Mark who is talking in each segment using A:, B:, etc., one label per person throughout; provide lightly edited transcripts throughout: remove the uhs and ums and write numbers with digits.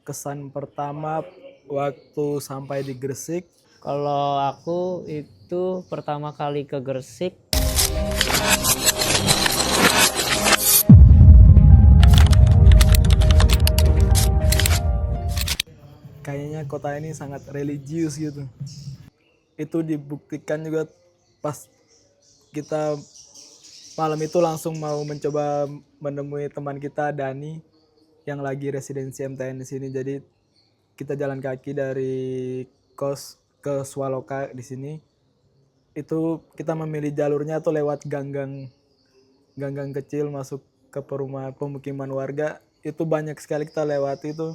A: Kesan pertama waktu sampai di Gresik,
B: Kalau aku itu pertama kali ke Gresik,
A: kayaknya kota ini sangat religius gitu. Itu dibuktikan juga pas kita malam itu langsung mau mencoba menemui teman kita Dani yang lagi residensi MTN di sini. Jadi kita jalan kaki dari kos ke Swaloka di sini. Itu kita memilih jalurnya tuh lewat ganggang kecil masuk ke perumahan pemukiman warga. Itu banyak sekali kita lewati itu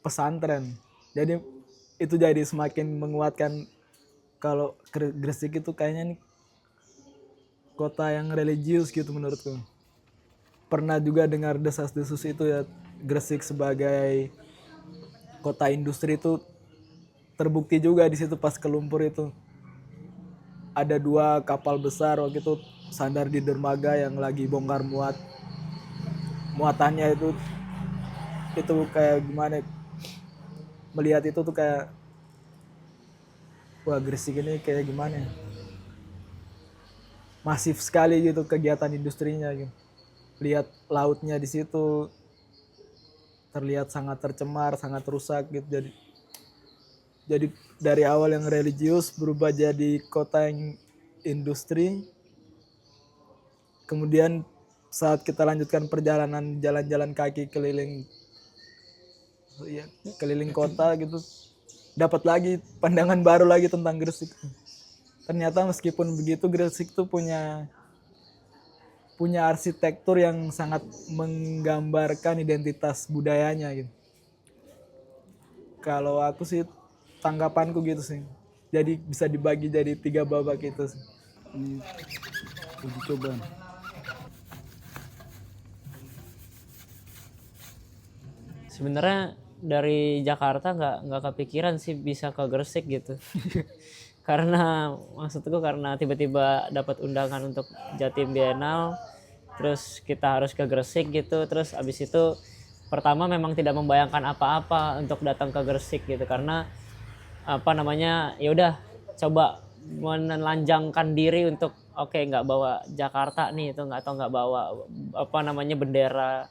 A: pesantren. Jadi itu jadi semakin menguatkan kalau Gresik itu kayaknya nih kota yang religius gitu menurutku. Pernah juga dengar desas-desus itu ya, Gresik sebagai kota industri itu terbukti juga di situ pas ke lumpur itu. Ada 2 kapal besar waktu itu sandar di dermaga yang lagi bongkar muatannya itu kayak gimana, melihat itu tuh kayak wah Gresik ini kayak gimana ya, masif sekali gitu kegiatan industrinya gitu. Lihat lautnya di situ terlihat sangat tercemar, sangat rusak gitu. Jadi dari awal yang religius berubah jadi kota yang industri. Kemudian saat kita lanjutkan perjalanan jalan-jalan kaki keliling, ya, keliling kota gitu, dapat lagi pandangan baru lagi tentang Gresik. Ternyata meskipun begitu Gresik tuh punya punya arsitektur yang sangat menggambarkan identitas budayanya gitu. Kalau aku sih tanggapanku gitu sih. Jadi bisa dibagi jadi 3 babak itu sih. Ini uji coba.
B: sebenarnya dari Jakarta nggak kepikiran sih bisa ke Gresik gitu. Karena maksudku karena tiba-tiba dapat undangan untuk Jatim Bienal, terus kita harus ke Gresik gitu, terus abis itu pertama memang tidak membayangkan apa-apa untuk datang ke Gresik gitu, karena apa namanya, ya udah coba menelanjangkan diri untuk oke, nggak bawa Jakarta nih, itu nggak, atau nggak bawa apa namanya bendera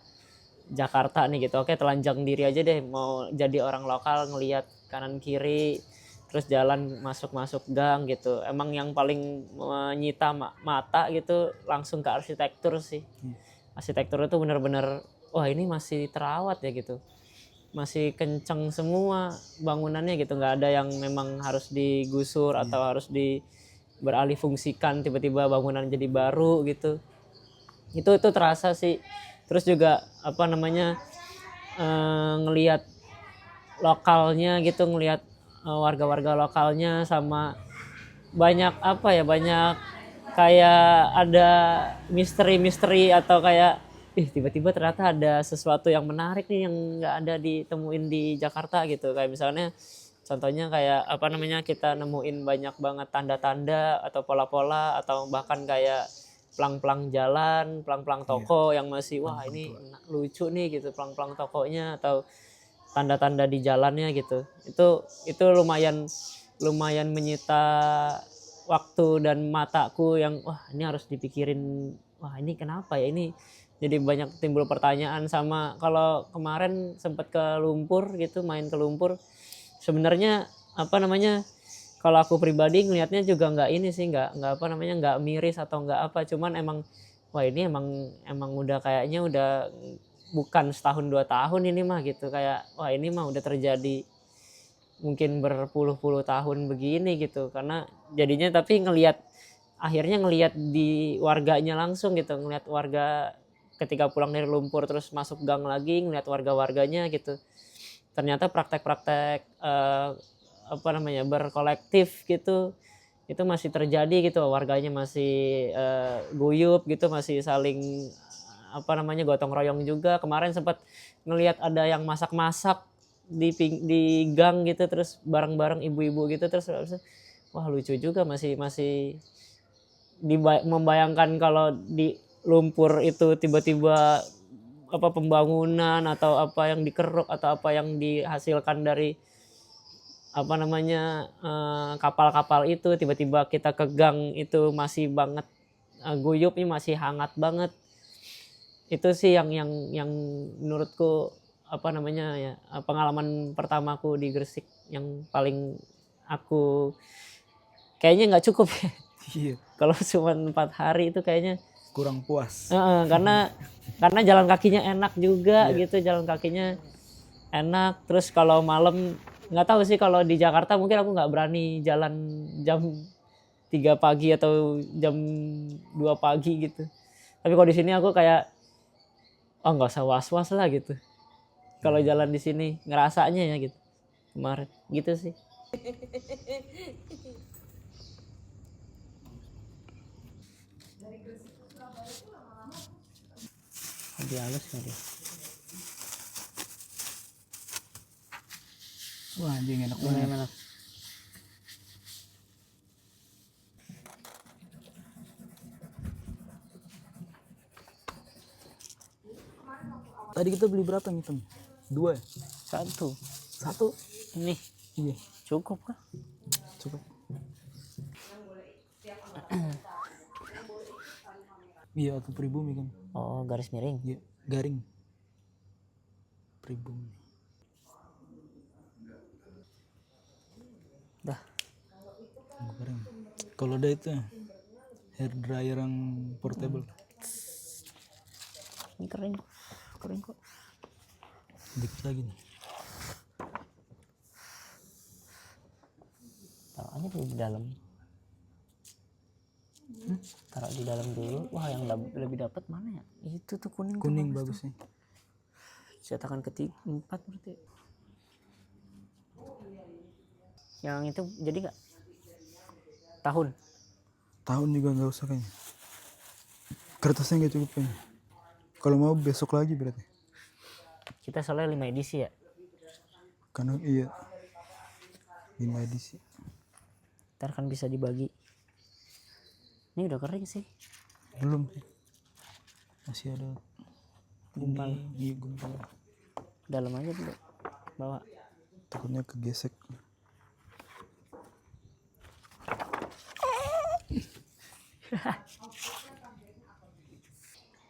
B: Jakarta nih gitu, oke telanjang diri aja deh, mau jadi orang lokal ngelihat kanan kiri, terus jalan masuk gang gitu. Emang yang paling menyita mata gitu langsung ke arsitektur sih. Arsitektur itu bener-bener wah ini masih terawat ya gitu, masih kenceng semua bangunannya gitu, nggak ada yang memang harus digusur atau harus beralih fungsikan tiba-tiba bangunan jadi baru gitu. Itu terasa sih. Terus juga apa namanya, ngelihat lokalnya gitu, ngelihat warga-warga lokalnya, sama banyak apa ya, banyak kayak ada misteri-misteri, atau kayak tiba-tiba ternyata ada sesuatu yang menarik nih yang nggak ada ditemuin di Jakarta gitu. Kayak misalnya contohnya kayak apa namanya, kita nemuin banyak banget tanda-tanda atau pola-pola, atau bahkan kayak pelang-pelang jalan, pelang-pelang toko yang masih wah ini lucu nih gitu, pelang-pelang tokonya atau tanda-tanda di jalannya gitu. Itu lumayan lumayan menyita waktu dan mataku, yang wah ini harus dipikirin, wah ini kenapa ya ini, jadi banyak timbul pertanyaan. Sama kalau kemarin sempat ke Lumpur gitu, main ke Lumpur, sebenarnya apa namanya, kalau aku pribadi ngelihatnya juga nggak ini sih, nggak apa namanya, nggak miris atau nggak apa, cuman emang wah ini emang emang udah kayaknya udah bukan setahun 2 tahun ini mah gitu, kayak wah ini mah udah terjadi mungkin berpuluh-puluh tahun begini gitu. Karena jadinya tapi akhirnya ngelihat di warganya langsung gitu, ngelihat warga ketika pulang dari Lumpur terus masuk gang lagi, ngelihat warga-warganya gitu, ternyata praktek-praktek apa namanya, berkolektif gitu itu masih terjadi gitu. Warganya masih guyup gitu, masih saling apa namanya, gotong royong juga. Kemarin sempat ngelihat ada yang masak-masak di gang gitu, terus bareng-bareng ibu-ibu gitu, terus wah lucu juga, masih masih membayangkan kalau di Lumpur itu tiba-tiba apa pembangunan atau apa yang dikeruk atau apa yang dihasilkan dari apa namanya kapal-kapal itu, tiba-tiba kita ke gang itu masih banget guyupnya, masih hangat banget. Itu sih yang menurutku apa namanya ya, pengalaman pertamaku di Gresik yang paling aku kayaknya nggak cukup ya.
A: Iya,
B: Kalau cuma 4 hari itu kayaknya
A: kurang puas.
B: karena jalan kakinya enak juga
A: Iya.
B: gitu, jalan kakinya enak. Terus kalau malam nggak tahu sih, kalau di Jakarta mungkin aku nggak berani jalan jam 3 pagi atau jam 2 pagi gitu. Tapi kalau di sini aku kayak oh nggak usah was-was lah gitu. Kalau jalan di sini ngerasanya ya gitu. Kemarin gitu sih. Lebih halus nggak dia?
A: Wah anjing enak
B: Gimana,
A: banget.
B: gimana?
A: Tadi kita beli berapa ngitung? 2 ya?
B: Satu.
A: 1?
B: Ini
A: Iya,
B: cukup kah?
A: cukup. Iya, atau pribumi kan?
B: Oh, garis miring.
A: Iya, garing. Pribumi.
B: Dah.
A: Garing. Kalau ada itu hair dryer yang portable,
B: Ini kering. Kering kok.
A: dikit lagi nih.
B: Taruh aja dulu di dalam. Taruh di dalam dulu. Wah, yang lebih dapat mana ya? Itu tuh kuning. tuh
A: Kuning
B: bagus
A: bagus nih.
B: tuh. Cetakan ketiga 4 berarti. Yang itu jadi nggak? Tahun.
A: Tahun juga nggak usah kayaknya. Kertasnya nggak cukup kayaknya. Kalau mau besok lagi berarti.
B: Kita soalnya 5 edisi ya.
A: Karena iya 5 edisi.
B: Ntar kan bisa dibagi. Ini udah kering sih.
A: Belum sih. Masih ada
B: Gumpal.
A: Iya gumpal.
B: Dalam aja dulu. Bawa.
A: Takutnya kegesek.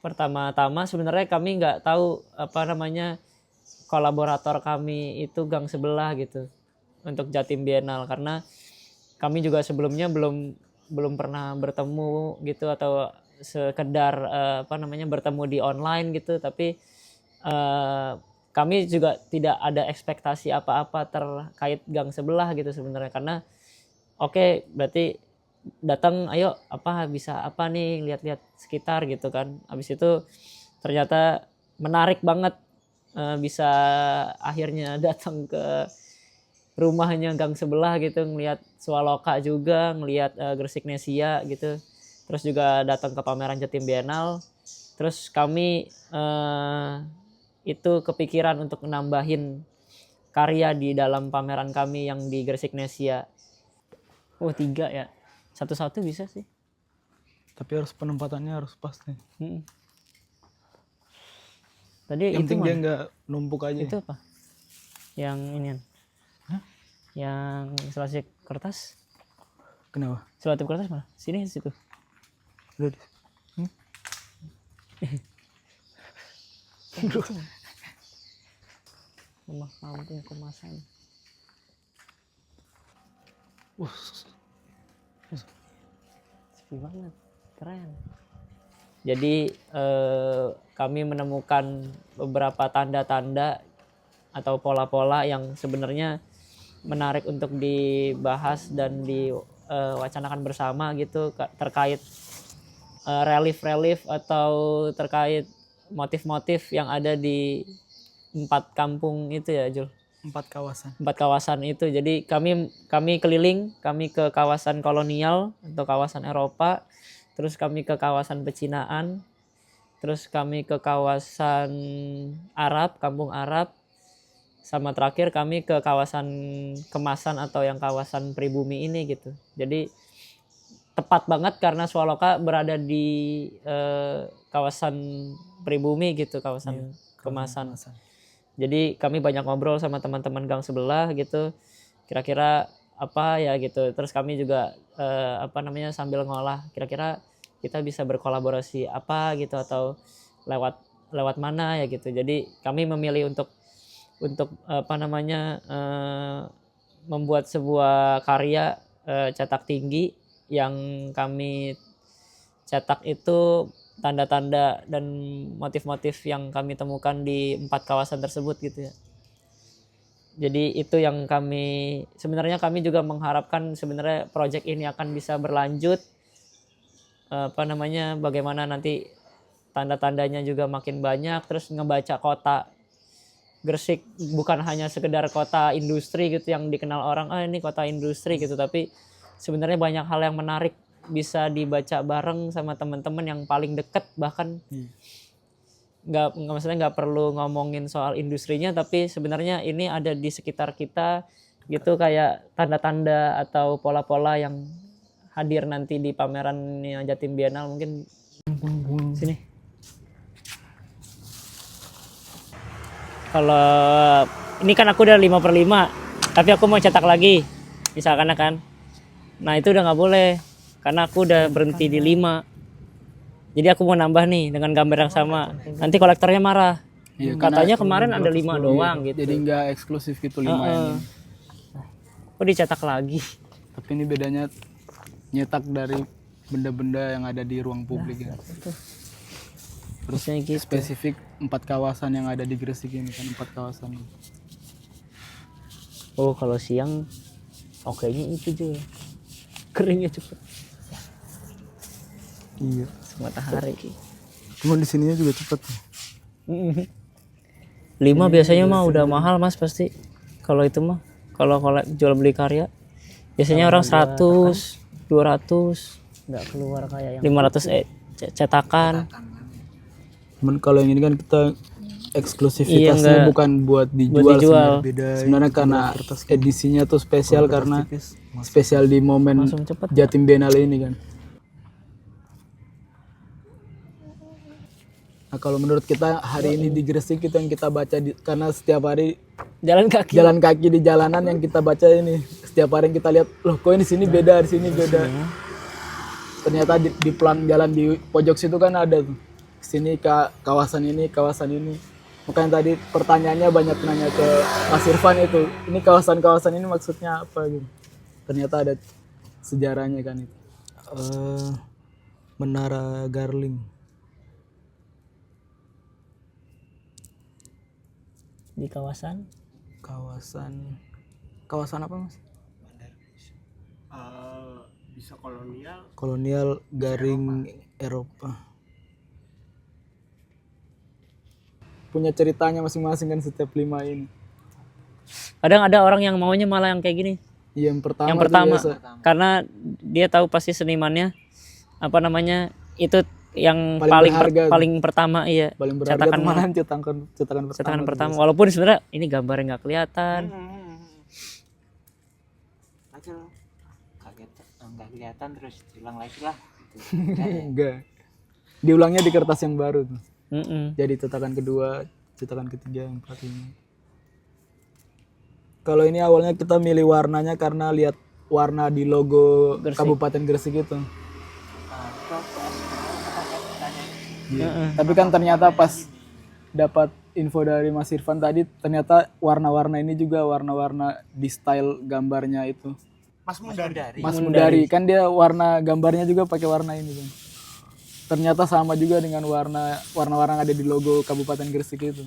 B: Pertama-tama sebenarnya kami nggak tahu apa namanya kolaborator kami itu gang sebelah gitu untuk Jatim Bienal, karena kami juga sebelumnya belum pernah bertemu gitu atau sekedar apa namanya bertemu di online gitu, tapi kami juga tidak ada ekspektasi apa-apa terkait gang sebelah gitu sebenarnya, karena oke, berarti datang ayo apa bisa apa nih, lihat-lihat sekitar gitu kan. Habis itu ternyata menarik banget, bisa akhirnya datang ke rumahnya gang sebelah gitu, ngelihat Swaloka juga, ngelihat Gresik-Nesia gitu. Terus juga datang ke pameran Jatim Bienal. Terus kami itu kepikiran untuk nambahin karya di dalam pameran kami yang di Gresik-Nesia. Oh 3 ya. Satu-satu bisa sih.
A: Tapi harus penempatannya harus pas nih.
B: Tadi
A: Yang
B: itu
A: penting dia
B: mana?
A: nggak numpuk aja.
B: Itu apa? Yang ini kan?
A: Hah?
B: Yang selotip kertas.
A: Kenapa?
B: Selotip kertas mana? Sini situ.
A: Udah di-
B: Rumah kampung kemasan. Sepi banget. Keren. Jadi kami menemukan beberapa tanda-tanda atau pola-pola yang sebenarnya menarik untuk dibahas dan diwacanakan bersama gitu, terkait relief-relief atau terkait motif-motif yang ada di 4 kampung itu ya, Jul.
A: 4 kawasan.
B: 4 kawasan itu. Jadi kami keliling, kami ke kawasan kolonial atau kawasan Eropa, terus kami ke kawasan pecinaan, terus kami ke kawasan Arab, kampung Arab, sama terakhir kami ke kawasan kemasan atau yang kawasan pribumi ini gitu. Jadi tepat banget karena Swaloka berada di kawasan pribumi gitu, kawasan kemasan. Jadi kami banyak ngobrol sama teman-teman gang sebelah gitu, kira-kira apa ya gitu. Terus kami juga sambil ngolah kira-kira kita bisa berkolaborasi apa gitu atau lewat mana ya gitu. Jadi kami memilih untuk membuat sebuah karya cetak tinggi yang kami cetak itu tanda-tanda dan motif-motif yang kami temukan di 4 kawasan tersebut gitu ya. Jadi itu yang sebenarnya kami juga mengharapkan sebenarnya proyek ini akan bisa berlanjut, bagaimana nanti tanda-tandanya juga makin banyak, terus ngebaca kota Gresik bukan hanya sekedar kota industri gitu yang dikenal orang, ini kota industri gitu, tapi sebenarnya banyak hal yang menarik bisa dibaca bareng sama teman-teman yang paling dekat, bahkan maksudnya nggak perlu ngomongin soal industrinya, tapi sebenarnya ini ada di sekitar kita gitu, kayak tanda-tanda atau pola-pola yang hadir nanti di pameran Jatim Biennale. Mungkin sini. Kalau ini kan aku udah 5/5, tapi aku mau cetak lagi misalkan kan. Nah itu udah nggak boleh karena aku udah berhenti di 5. Jadi aku mau nambah nih dengan gambar yang sama. Nanti kolektornya marah.
A: Iya,
B: Katanya kemarin ada 5 doang gitu.
A: Jadi nggak eksklusif gitu 5 ini.
B: Aku dicetak lagi.
A: Tapi ini bedanya nyetak dari benda-benda yang ada di ruang publik ya. Terus
B: gitu.
A: Spesifik 4 kawasan yang ada di Gresik ini kan, 4 kawasan.
B: Oh kalau siang okenya itu juga keringnya cepet.
A: Iya.
B: Matahari.
A: Cuman di sininya juga cepet.
B: 5 biasanya mah udah mahal mas pasti. Kalau itu mah kalau jual beli karya biasanya orang 100, 200 nggak keluar kayak yang 500 cetakan.
A: Cuman kalau yang ini kan kita eksklusivitasnya bukan buat dijual. Sebenarnya karena edisinya tuh spesial karena spesial di momen Jatim Biennale ini kan. Nah kalau menurut kita hari ini di Gresik itu yang kita baca karena setiap hari jalan kaki di jalanan yang kita baca ini, setiap hari yang kita lihat, loh kok ini sini beda, di sini beda. Ternyata di pelang jalan di pojok situ kan ada tuh. Sini kawasan ini. Makanya tadi pertanyaannya banyak nanya ke Mas Irfan itu, ini kawasan-kawasan ini maksudnya apa gitu. Ternyata ada sejarahnya kan itu. Menara Garling.
B: Di kawasan
A: apa mas?
C: Bisa
A: kolonial Garing Eropa. Punya ceritanya masing-masing kan setiap 5 ini.
B: Kadang ada orang yang maunya malah yang kayak gini.
A: Iya, yang pertama
B: karena dia tahu pasti senimannya itu yang paling pertama, iya.
A: Paling berharga cetakan
B: pertama. Walaupun sebenarnya ini gambarnya nggak kelihatan.
C: Kaget nggak kelihatan terus hilang lagi lah.
A: Enggak. Diulangnya di kertas yang baru tuh.
B: Jadi
A: cetakan kedua, cetakan ketiga, 4, 5. Kalau ini awalnya kita milih warnanya karena lihat warna di logo Gresik. Kabupaten Gresik itu. Tapi kan ternyata pas dapat info dari Mas Irfan tadi, ternyata warna-warna ini juga warna-warna di style gambarnya itu.
C: Mas
A: Mundari. Kan dia warna gambarnya juga pakai warna ini kan. Ternyata sama juga dengan warna-warna yang ada di logo Kabupaten Gresik itu.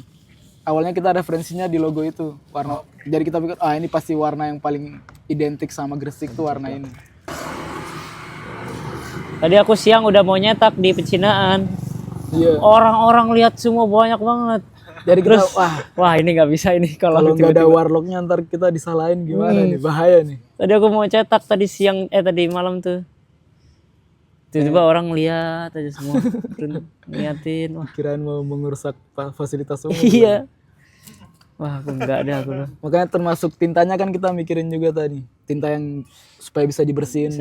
A: Awalnya kita referensinya di logo itu, warna. Jadi kita pikir, ini pasti warna yang paling identik sama Gresik tuh warna ini.
B: Tadi aku siang udah mau nyetak di pecinaan.
A: Iya.
B: Orang-orang lihat semua banyak banget.
A: Jadi kita,
B: wah ini nggak bisa ini kalau
A: nggak ada warlocknya ntar kita disalahin gimana nih, bahaya nih.
B: Tadi aku mau cetak tadi malam tuh. Tiba-tiba orang lihat aja semua, ngeliatin, wah.
A: Kirain mau mengerusak fasilitas umum.
B: Iya. Wah, aku enggak deh aku.
A: Makanya termasuk tintanya kan kita mikirin juga tadi. Tinta yang supaya bisa dibersihin.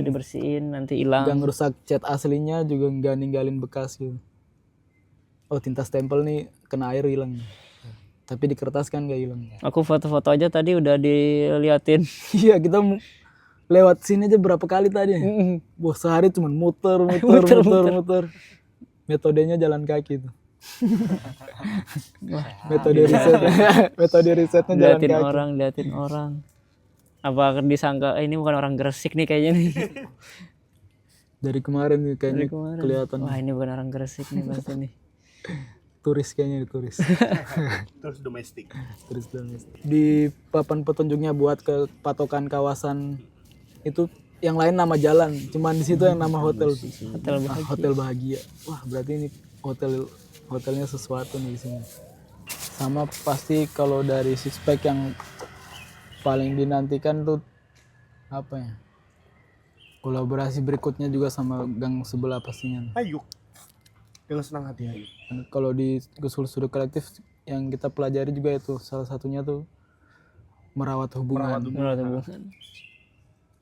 B: Nanti hilang.
A: Gak ngerusak cat aslinya juga nggak ninggalin bekas gitu. oh tinta stempel nih kena air hilang. Tapi di kertas kan gak hilang.
B: Aku foto-foto aja tadi udah diliatin.
A: Iya kita lewat sini aja berapa kali tadi. Wah sehari cuma muter. Metodenya jalan kaki tuh. metode risetnya jalan
B: Liatin
A: kaki.
B: orang. Apa disangka ini bukan orang Gresik nih kayaknya nih.
A: Dari kemarin nih kayaknya kelihatan
B: Wah ini bukan orang Gresik nih pasti nih.
A: turis kayaknya turis.
D: Terus domestik.
A: Turis domestik. Di papan petunjuknya buat ke patokan kawasan itu yang lain nama jalan, cuman di situ yang nama hotel. Hotel Bahagia. Wah, berarti ini hotelnya sesuatu nih di sini. Sama pasti kalau dari suspek yang paling dinantikan tuh apa ya? Kolaborasi berikutnya juga sama gang sebelah pastinya.
D: Ayo. Dengan senang hati ayo.
A: Kalau di Gusul Studi Kolektif yang kita pelajari juga itu salah satunya tuh merawat hubungan.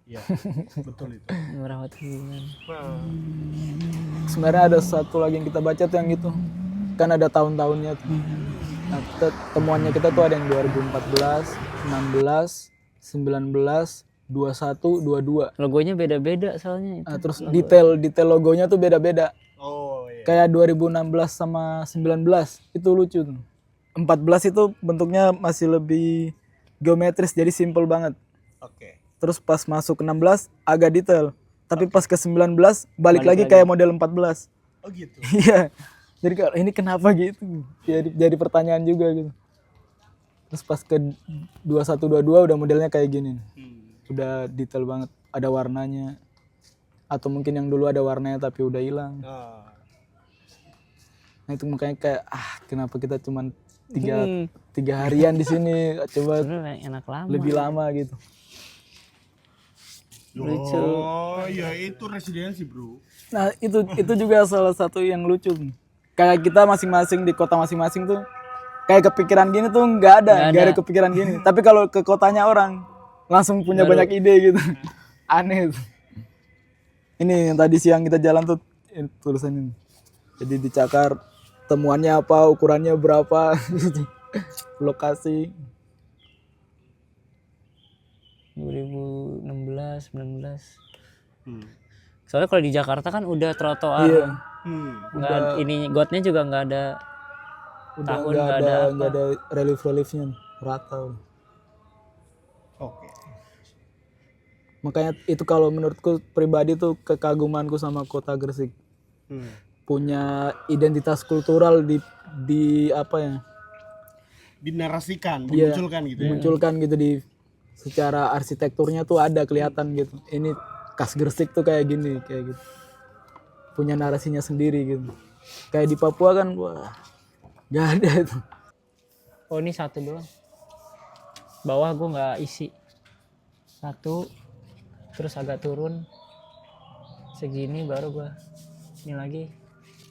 D: Iya, betul itu.
B: Merawat hubungan.
A: Sebenarnya ada satu lagi yang kita baca tuh yang itu kan ada tahun-tahunnya tuh. Nah, temuannya kita tuh ada yang 2014, 16, 19, 21, 22.
B: Logonya beda-beda soalnya itu.
A: Nah, terus detail logonya tuh beda-beda.
D: Oh iya.
A: Kayak 2016 sama 19 itu lucu tuh. 14 itu bentuknya masih lebih geometris jadi simple banget.
D: Oke.
A: Terus pas masuk ke 16 agak detail. Tapi pas ke 19 balik lagi kayak model 14.
D: Oh gitu.
A: Iya. Jadi kalau ini kenapa gitu? Jadi pertanyaan juga gitu. Terus pas ke 21 22 udah modelnya kayak gini. Udah detail banget, ada warnanya. Atau mungkin yang dulu ada warnanya tapi udah hilang. Nah itu makanya kayak kenapa kita cuman tiga harian di sini, coba
B: Sebenarnya enak lama.
A: lebih lama gitu.
B: Lucu.
D: Oh iya itu residensi bro.
A: Nah itu juga salah satu yang lucu. Kayak kita masing-masing di kota masing-masing tuh kayak kepikiran gini tuh nggak ada kepikiran gini. Tapi kalau ke kotanya orang langsung punya banyak ide gitu. Aneh tuh. Ini yang tadi siang kita jalan tuh tulisan ini. Jadi dicakar temuannya apa, ukurannya berapa, lokasi.
B: 2016, 19. Soalnya kalau di Jakarta kan udah trotoar.
A: Iya.
B: Nggak, ini gotnya juga nggak ada.
A: Udah
B: Tahun
A: nggak ada relief-reliefnya, rata.
D: Oke.
A: Makanya itu kalau menurutku pribadi tuh kekagumanku sama kota Gresik. Punya identitas kultural di apa ya?
D: Dinarasikan,
A: Iya,
D: dimunculkan gitu ya.
A: dimunculkan gitu di secara arsitekturnya tuh ada kelihatan gitu. Ini khas Gresik tuh kayak gini, kayak gitu. Punya narasinya sendiri gitu. Kayak di Papua kan wah nggak ada itu.
B: Oh ini satu doang. Bawah gue nggak isi. Satu, terus agak turun. Segini baru gue. Ini lagi,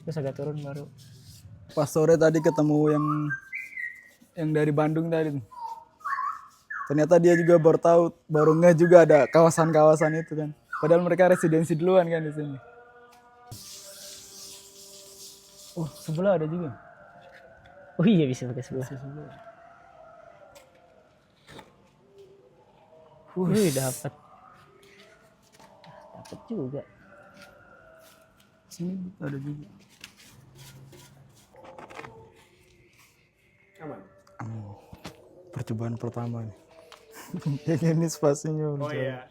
B: terus agak turun baru.
A: Pas sore tadi ketemu yang dari Bandung tadi. Ternyata dia juga baru tahu, baru ngeh juga ada kawasan-kawasan itu kan. Padahal mereka residensi duluan kan di sini. Oh, sebelah ada juga.
B: Oh iya bisa pakai sebelah. Wih dapat juga.
A: Sini ada juga.
D: Aman.
A: Percobaan pertama nih. Ini spasinya.
D: Oh iya.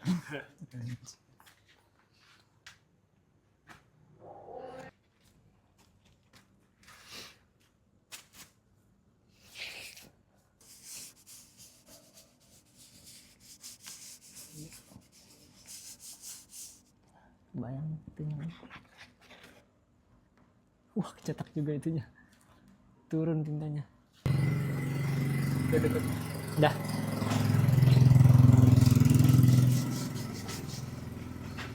B: Bayang itunya. Wah cetak juga itunya. Turun tintanya. Dah.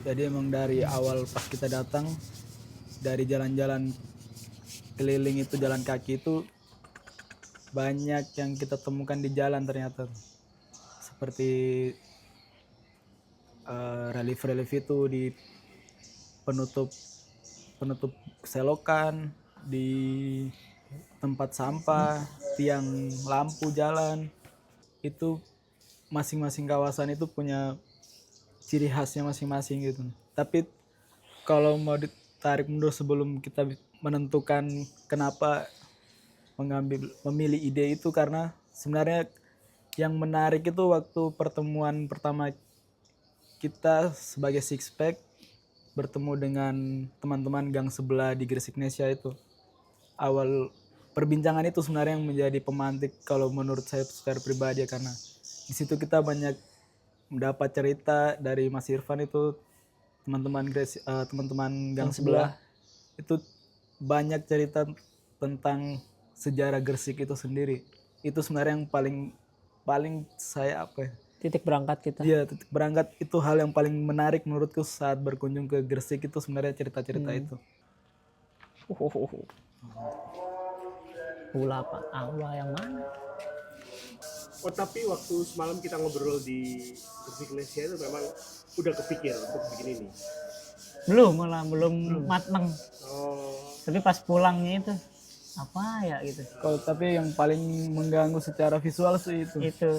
A: Jadi emang dari awal pas kita datang, dari jalan-jalan keliling itu, jalan kaki itu banyak yang kita temukan di jalan ternyata. Seperti relief-relief itu di penutup selokan, di tempat sampah, tiang lampu jalan, itu masing-masing kawasan itu punya ciri khasnya masing-masing gitu. Tapi kalau mau ditarik mundur sebelum kita menentukan kenapa memilih ide itu, karena sebenarnya yang menarik itu waktu pertemuan pertama kita sebagai Six Pack bertemu dengan teman-teman gang sebelah di Gresik-Nesia itu. Awal perbincangan itu sebenarnya yang menjadi pemantik kalau menurut saya secara pribadi ya, karena di situ kita banyak mendapat cerita dari Mas Irfan itu, teman-teman gang sebelah itu banyak cerita tentang sejarah Gresik itu sendiri. Itu sebenarnya yang paling saya apa ya?
B: Titik berangkat kita.
A: Iya, titik berangkat itu hal yang paling menarik menurutku saat berkunjung ke Gresik itu sebenarnya cerita-cerita itu.
B: Gula apa? Awa yang mana?
E: Oh tapi waktu semalam kita ngobrol di Gresik itu memang udah kepikir untuk bikin ini.
B: Belum mateng.
E: Oh,
B: Tapi pas pulangnya itu apa ya gitu.
A: Kalau tapi yang paling mengganggu secara visual sih itu.
B: Itu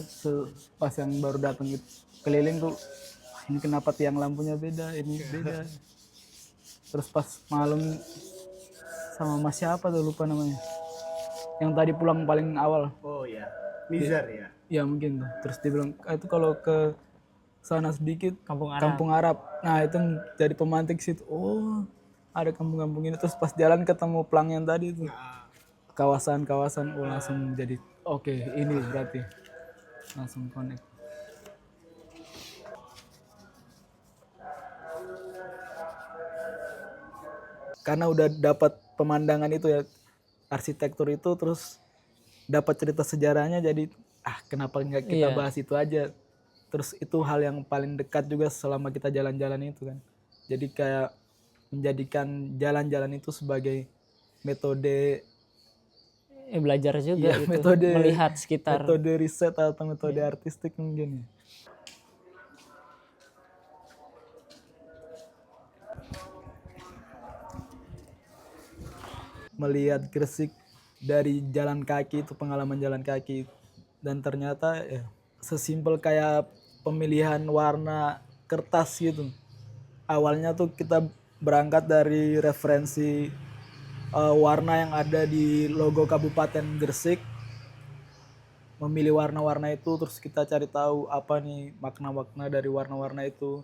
A: Pas yang baru datang itu keliling tuh, "Wah, ini kenapa tiang lampunya beda, ini beda." Terus pas malam sama Mas siapa tuh lupa namanya. Yang tadi pulang paling awal.
E: oh ya, Nizar ya.
A: Ya mungkin tuh. Terus dia bilang, itu kalau ke sana sedikit
B: Kampung Arab.
A: Kampung Arab. Nah itu jadi pemantik situ. Oh ada kampung-kampung ini. Terus pas jalan ketemu pelang yang tadi itu. Kawasan-kawasan, langsung jadi oke, ini berarti. Langsung connect. Karena udah dapat pemandangan itu ya, arsitektur itu, terus dapat cerita sejarahnya, jadi kenapa nggak kita bahas itu aja. Terus itu hal yang paling dekat juga selama kita jalan-jalan itu kan. Jadi kayak menjadikan jalan-jalan itu sebagai metode
B: Belajar juga
A: ya,
B: gitu.
A: metode
B: Melihat sekitar.
A: metode riset atau metode artistik mungkin ya. Melihat Gresik dari jalan kaki itu, pengalaman jalan kaki, dan ternyata ya sesimpel kayak pemilihan warna kertas gitu. Awalnya tuh kita berangkat dari referensi warna yang ada di logo Kabupaten Gresik, memilih warna-warna itu, terus kita cari tahu apa nih makna-makna dari warna-warna itu.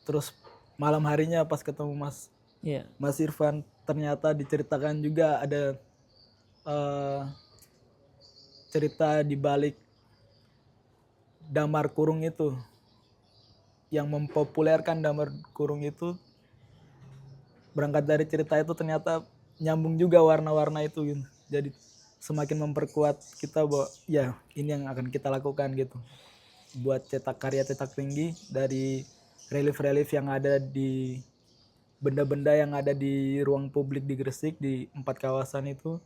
A: Terus malam harinya pas ketemu Mas Irfan, ternyata diceritakan juga ada cerita di balik damar kurung itu. Yang mempopulerkan damar kurung itu, berangkat dari cerita itu ternyata nyambung juga warna-warna itu gitu. Jadi semakin memperkuat kita bahwa ya ini yang akan kita lakukan gitu. Buat cetak karya cetak tinggi dari relief-relief yang ada di benda-benda yang ada di ruang publik di Gresik, di 4 kawasan itu.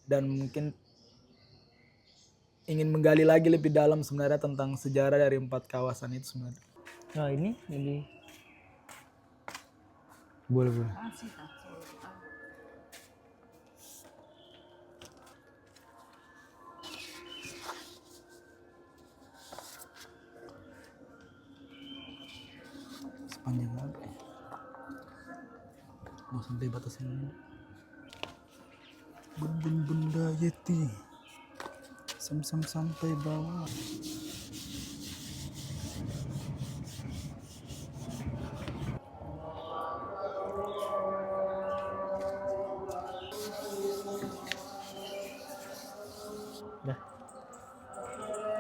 A: Dan mungkin ingin menggali lagi lebih dalam sebenarnya tentang sejarah dari 4 kawasan itu sebenarnya.
B: Oh ini lebih
A: Boleh. Sepanjang apa ya? Mau sampai batas ini. Benda Yeti. Sam-sam sampai bawah.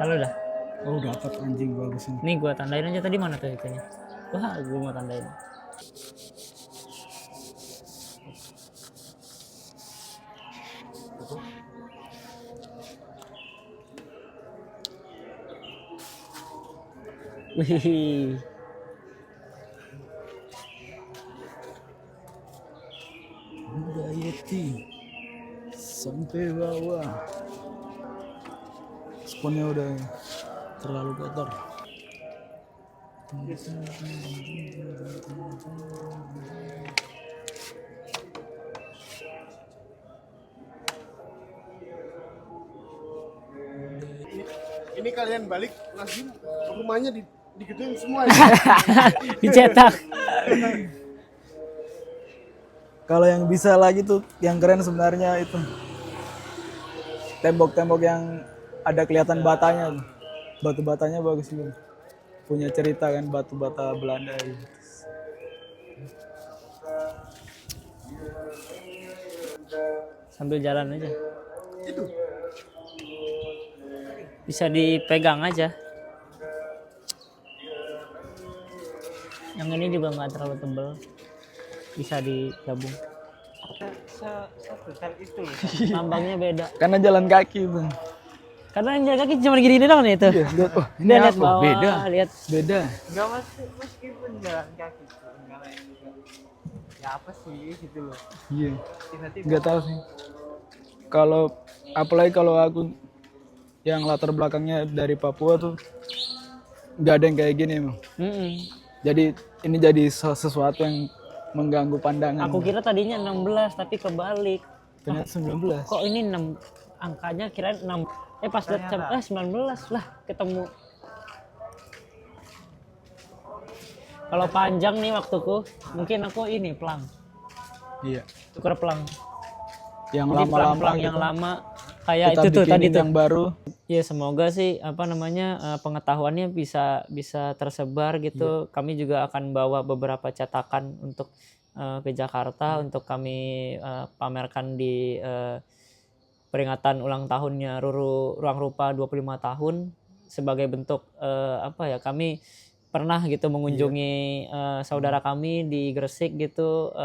B: kalau dah.
A: Oh dapat anjing bagus ini.
B: Nih gua tandain aja tadi mana tuh itunya. Wah, gua mau tandain. Wih.
A: Benda Yeti sampai bawah. Sponnya udah terlalu kotor.
E: kalian balik langsung rumahnya digituin semua.
B: Dicetak.
A: Kalau yang bisa lagi tuh yang keren sebenarnya itu tembok-tembok yang ada kelihatan batanya tuh. Batu batanya bagus juga. Punya cerita kan batu bata Belanda gitu.
B: Sambil jalan aja. Bisa dipegang aja. Yang ini juga nggak terlalu tebal. Bisa digabung.
C: Sebesar itu loh.
B: Lambangnya beda.
A: Karena jalan kaki tuh.
B: Karena yang jalan kaki cuma gini doang nih itu.
A: Lihat, oh, ini
B: Dia lihat
A: apa?
B: bawah,
A: Beda.
B: lihat
A: Beda.
C: Enggak meskipun jalan kaki tuh, enggak lain juga. Ya apa sih gitu loh.
A: Iya.
C: Tiba-tiba
A: Nggak tahu sih. Kalau apalagi kalau aku yang latar belakangnya dari Papua tuh nggak ada yang kayak gini emang. Jadi ini jadi sesuatu yang mengganggu pandangan.
B: Aku kira tadinya 16 tapi kebalik.
A: Ternyata 19.
B: Kok ini 6 angkanya kirain 6. Pas lihat 19 lah ketemu. Kalau panjang nih waktuku, mungkin aku ini pelang.
A: Iya.
B: Tukar pelang.
A: Yang
B: Jadi
A: lama-lama
B: pelang yang
A: gitu.
B: lama kayak
A: Kita
B: itu tuh tadi
A: bikinin
B: tuh.
A: yang baru.
B: Ya semoga sih pengetahuannya bisa tersebar gitu. Kami juga akan bawa beberapa cetakan untuk ke Jakarta untuk kami pamerkan di peringatan ulang tahunnya Ruang Rupa 25 tahun sebagai bentuk kami pernah gitu mengunjungi saudara kami di Gresik gitu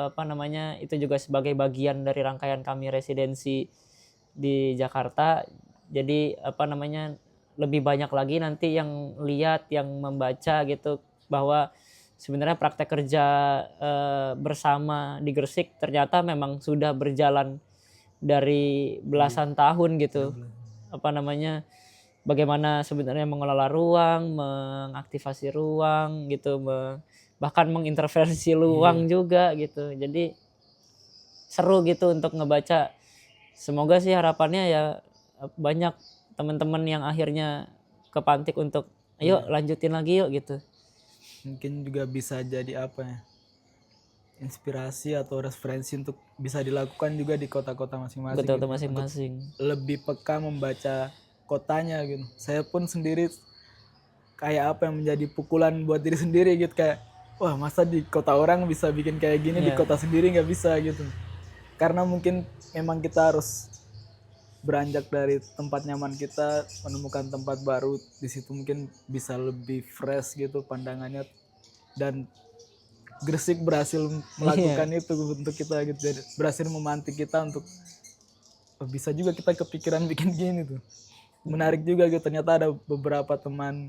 B: itu juga sebagai bagian dari rangkaian kami residensi di Jakarta. Jadi lebih banyak lagi nanti yang lihat, yang membaca gitu bahwa sebenarnya praktek kerja bersama di Gresik ternyata memang sudah berjalan dari belasan tahun gitu. Bagaimana sebenarnya mengelola ruang, mengaktifasi ruang gitu, bahkan mengintervensi ruang juga gitu. Jadi seru gitu untuk ngebaca. Semoga sih harapannya ya banyak teman-teman yang akhirnya kepantik untuk ayo lanjutin lagi yuk gitu.
A: Mungkin juga bisa jadi apa ya? Inspirasi atau referensi untuk bisa dilakukan juga di kota-kota masing-masing.
B: Betul
A: gitu.
B: masing-masing.
A: Untuk lebih peka membaca kotanya gitu. Saya pun sendiri kayak apa yang menjadi pukulan buat diri sendiri gitu, kayak wah masa di kota orang bisa bikin kayak gini, di kota sendiri nggak bisa gitu. Karena mungkin memang kita harus beranjak dari tempat nyaman kita, menemukan tempat baru, di situ mungkin bisa lebih fresh gitu pandangannya. Dan Gresik berhasil melakukan itu untuk kita gitu, jadi berhasil memantik kita untuk bisa juga kita kepikiran bikin gini tuh. Menarik juga gitu, ternyata ada beberapa teman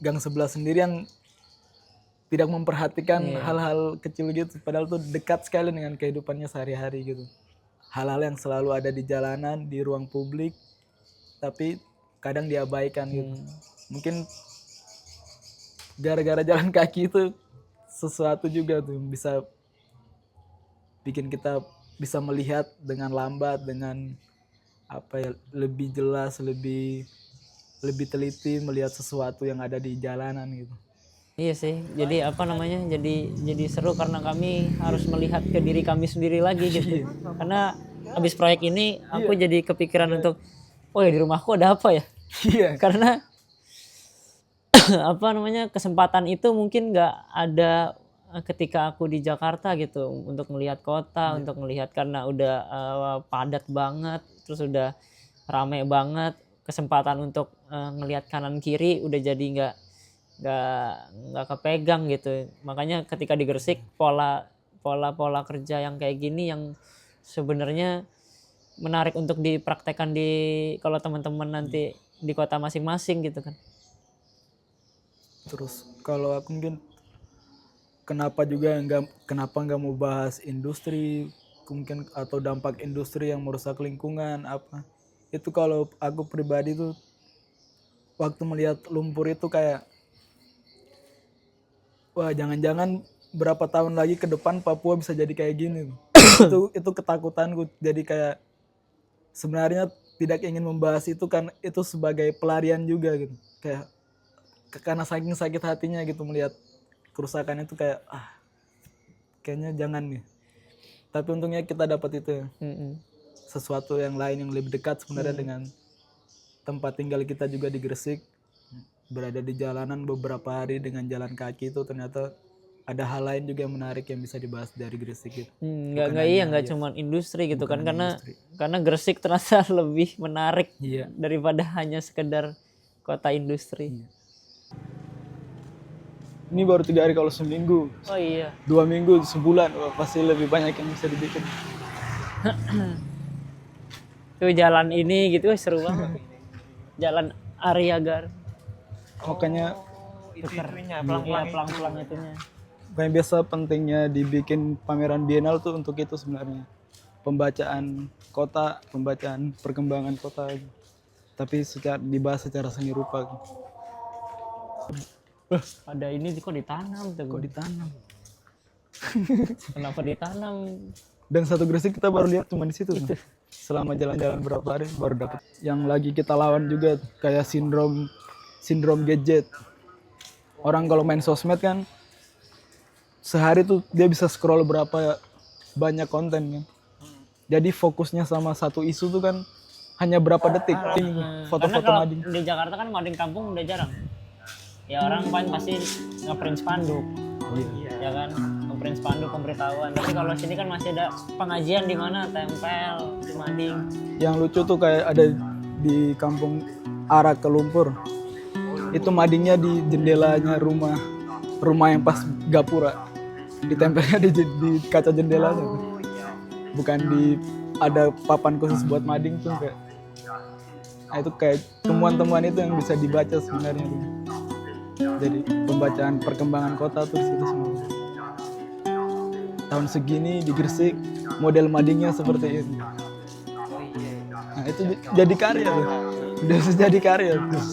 A: gang sebelah sendiri yang tidak memperhatikan hal-hal kecil gitu, padahal tuh dekat sekali dengan kehidupannya sehari-hari gitu. Hal-hal yang selalu ada di jalanan, di ruang publik, tapi kadang diabaikan gitu. Mungkin gara-gara jalan kaki itu sesuatu juga tuh bisa bikin kita bisa melihat dengan lambat, dengan lebih jelas, lebih teliti melihat sesuatu yang ada di jalanan gitu.
B: Iya sih, jadi jadi seru karena kami harus melihat ke diri kami sendiri lagi gitu. Karena habis proyek ini aku jadi kepikiran untuk oh ya di rumahku ada apa ya?
A: Iya.
B: Karena kesempatan itu mungkin nggak ada ketika aku di Jakarta gitu untuk melihat kota, untuk melihat karena udah padat banget, terus udah rame banget, kesempatan untuk ngelihat kanan kiri udah jadi nggak kepegang gitu. Makanya ketika di Gresik pola kerja yang kayak gini yang sebenarnya menarik untuk dipraktekkan kalau teman-teman nanti di kota masing-masing gitu kan.
A: Terus kalau aku mungkin kenapa nggak mau bahas industri mungkin atau dampak industri yang merusak lingkungan apa. Itu kalau aku pribadi tuh waktu melihat lumpur itu kayak wah jangan-jangan berapa tahun lagi ke depan Papua bisa jadi kayak gini. itu ketakutanku, jadi kayak sebenarnya tidak ingin membahas itu kan itu sebagai pelarian juga gitu. Kayak karena saking sakit hatinya gitu melihat kerusakan itu kayak kayaknya jangan nih. Tapi untungnya kita dapat itu ya. Sesuatu yang lain yang lebih dekat sebenarnya dengan tempat tinggal kita juga di Gresik. Berada di jalanan beberapa hari dengan jalan kaki itu ternyata ada hal lain juga yang menarik yang bisa dibahas dari Gresik gitu.
B: Nggak cuma industri gitu kan, karena Gresik terasa lebih menarik
A: Iya.
B: daripada hanya sekedar kota industri.
A: Ini baru 3 hari kalau seminggu.
B: Oh iya.
A: 2 minggu, sebulan, wah, pasti lebih banyak yang bisa dibikin.
B: Tuh jalan ini gitu seru banget. Jalan Ariagar.
A: Makanya
C: Itu itunya,
B: Iya, pelang-pelang itunya.
A: kayak biasa pentingnya dibikin pameran bienal tuh untuk itu sebenarnya. Pembacaan kota, pembacaan perkembangan kota. Tapi dibahas secara seni rupa.
B: Ada ini kok ditanam tuh.
A: Kok ditanam?
B: Kenapa ditanam?
A: Dan satu Gresik kita baru lihat cuma di situ. Selama jalan-jalan berapa hari baru dapat. Yang lagi kita lawan juga kayak sindrom gadget. Orang kalau main sosmed kan sehari tuh dia bisa scroll berapa banyak konten kan. Jadi fokusnya sama satu isu tuh kan hanya berapa detik. Foto-foto
B: Karena kalau
A: mading.
B: di Jakarta kan mading kampung udah jarang. Ya orang paling pasti ngeprint spanduk. Ya kan, ngeprint spanduk pemberitahuan. Tapi kalau sini kan masih ada pengajian di mana tempel di mading.
A: Yang lucu tuh kayak ada di kampung Arak ke Lumpur. Itu madingnya di jendelanya rumah yang pas gapura. Ditempelnya di kaca jendelanya. Bukan ada papan khusus buat mading tuh kayak. Nah, itu kayak temuan-temuan itu yang bisa dibaca sebenarnya. Jadi pembacaan perkembangan kota tuh situ semua. Tahun segini di Gresik model madingnya seperti itu. Nah itu jadi karya tuh. Udah jadi karya tuh.